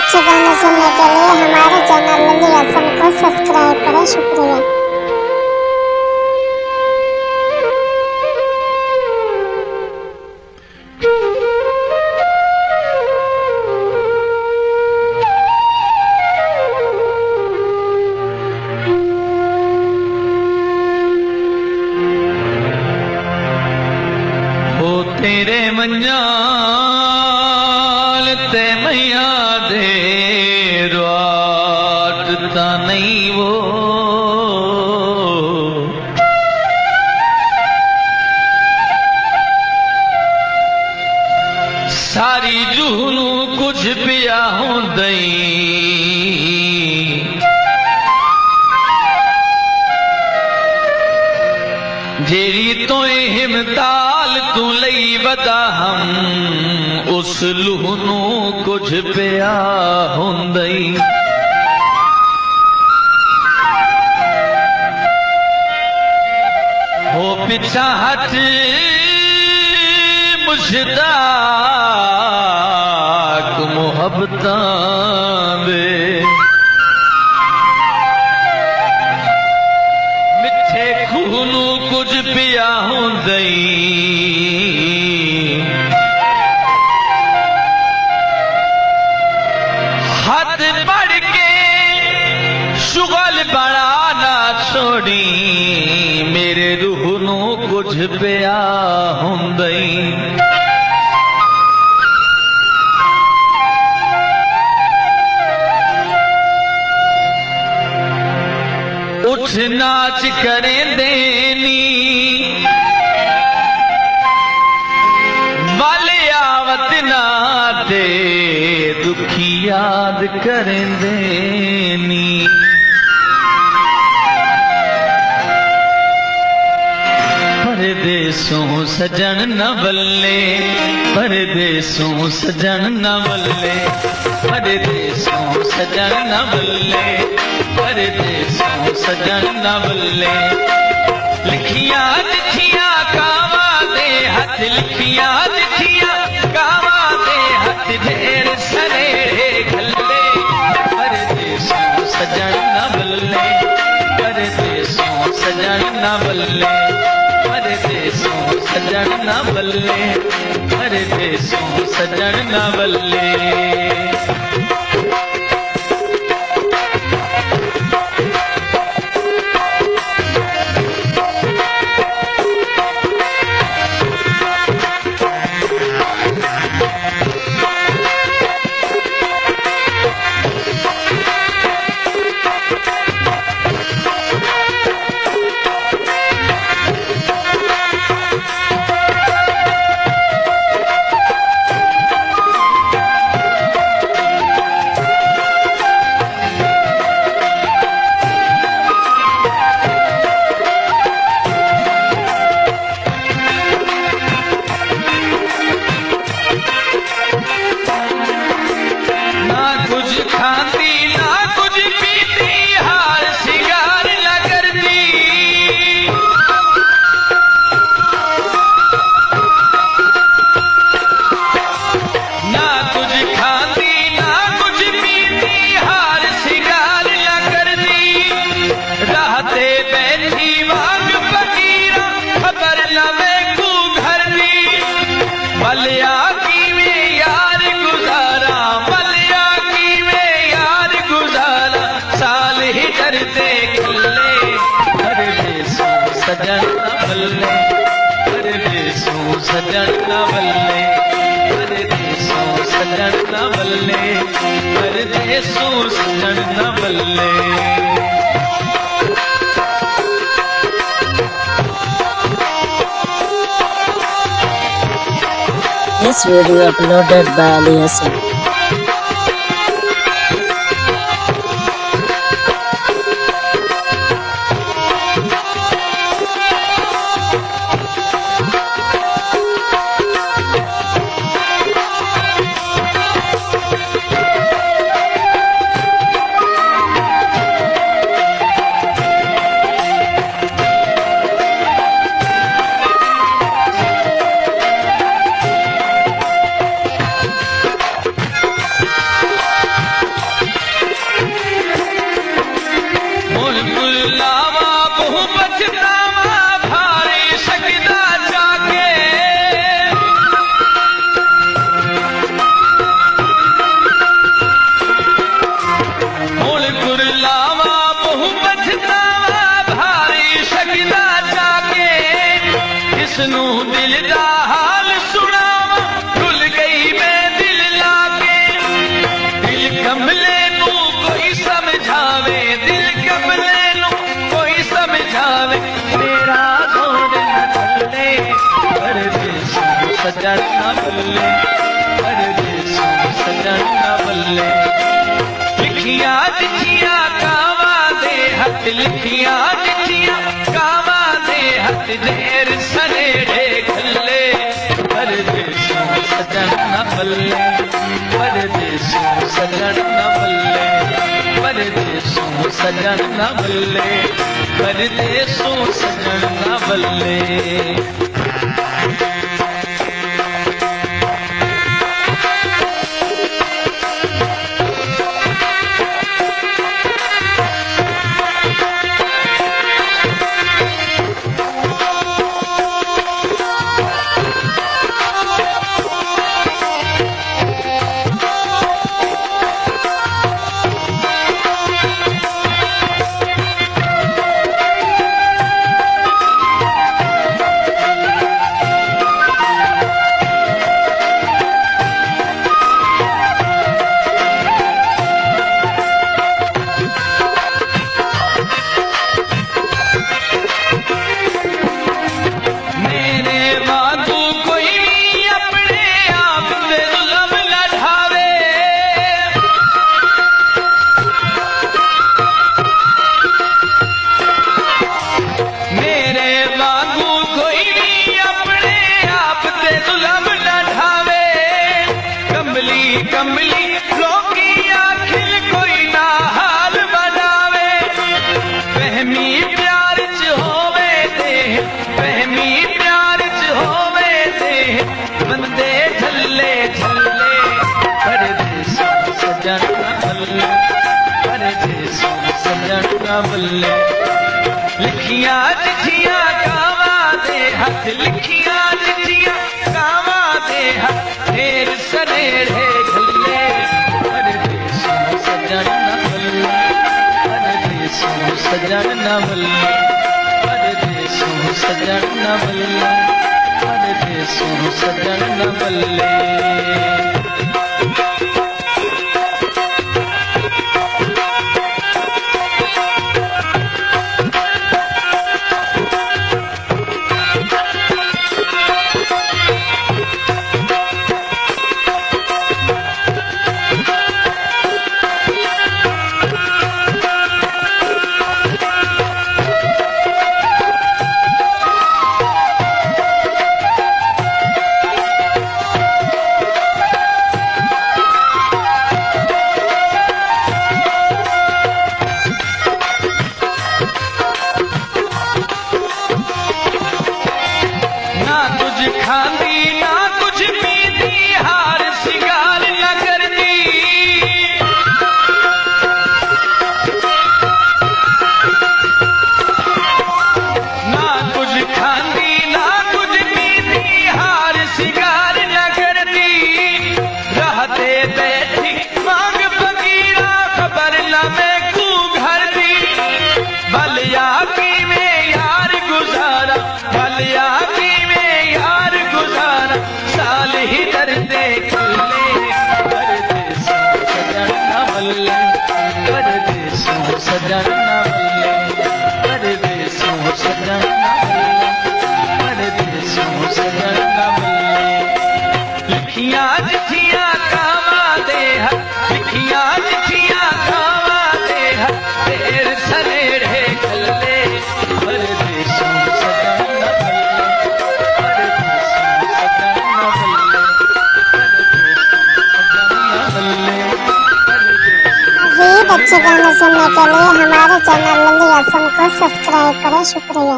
अच्छे गाने सुनने के लिए हमारे चैनल लल्ली हसन को सब्सक्राइब करें। शुक्रिया। तेरे मंजाल ते मैया दे राटता नहीं वो सारी जूनू कुछ पिया होंदई जेरी तो हिमताल तू लई वदा हम उस लूहनू कुछ पिया होंदई हो पिछा हट मुश्ताक मुहब्बतां दे मिठे खूनू कुछ पिया होंदई हद बढ़ के शुगल बड़ा ना छोड़ी मेरे रूह नू कुछ पिया होंदई उठ नाच करें देनी वाले आवत ना दे दुखी याद करें देनी परदेसों सजन न बल्ले परदेसों सजन न बल्ले परदेसों सजन न बल्ले परदेसों सजन न बल्ले लिखिया लिखिया कावा दे हथ लिखिया लिखिया कावा दे हथ ढेर सरेड़े घल्ले परदेसों सजन न बल्ले परदेसों सजन न बल्ले परदेसों सजन न बल्ले परदेसों सजन न बल्ले सजन न बल्ले परदेसों सजन न बल्ले परदेसों सजन न बल्ले परदेसों सजन न बल्ले This video uploaded by Ali Hassan. बल्ले लिखियां चिट्ठियां कावां दे हथ लिखियां चिट्ठियां कावां दे हथ ढेर सनेड़े खल्ले परदेसों सजन न बल्ले परदेसों सजन न बल्ले परदेसों सजन न बल्ले परदेसों सजन न बल्ले कमली रोकी आखिर कोई ना हाल बनावे फहमी प्यार च होवे दे फहमी प्यार च होवे दे बंदे झल्ले झल्ले परदेसों सजन न बल्ले परदेसों सजन न बल्ले लिखियां चिट्ठियां कावां दे हथ लिखियां चिट्ठियां कावां दे हथ ढेर सनेड़े सजन न बल्ले परदेसों सजन न बल्ले परदेसों सजन न बल्ले खांदी ना कुछ पीती हार सिंगार न करती ना कुछ खांदी ना कुछ पीती हार सिंगार न करती रहते बैठी मांग फकीरा खबर न मैं कू घर दी भलिया की में यार गुजारा भलिया की साल ही डरते खुले परदेसों सजन न बल्ले परदेसों सजन न बल्ले परदेसों सजन न बल्ले परदेसों सजन न बल्ले लिखियां चिट्ठियां कावां दे हथ लिखियां चिट्ठियां कावां दे हथ ढेर सनेड़े खल्ले परदेसों सजन न मज़ीद अच्छे गाने सुनने के लिए हमारे चैनल लल्ली एफएम को सब्सक्राइब करें। शुक्रिया।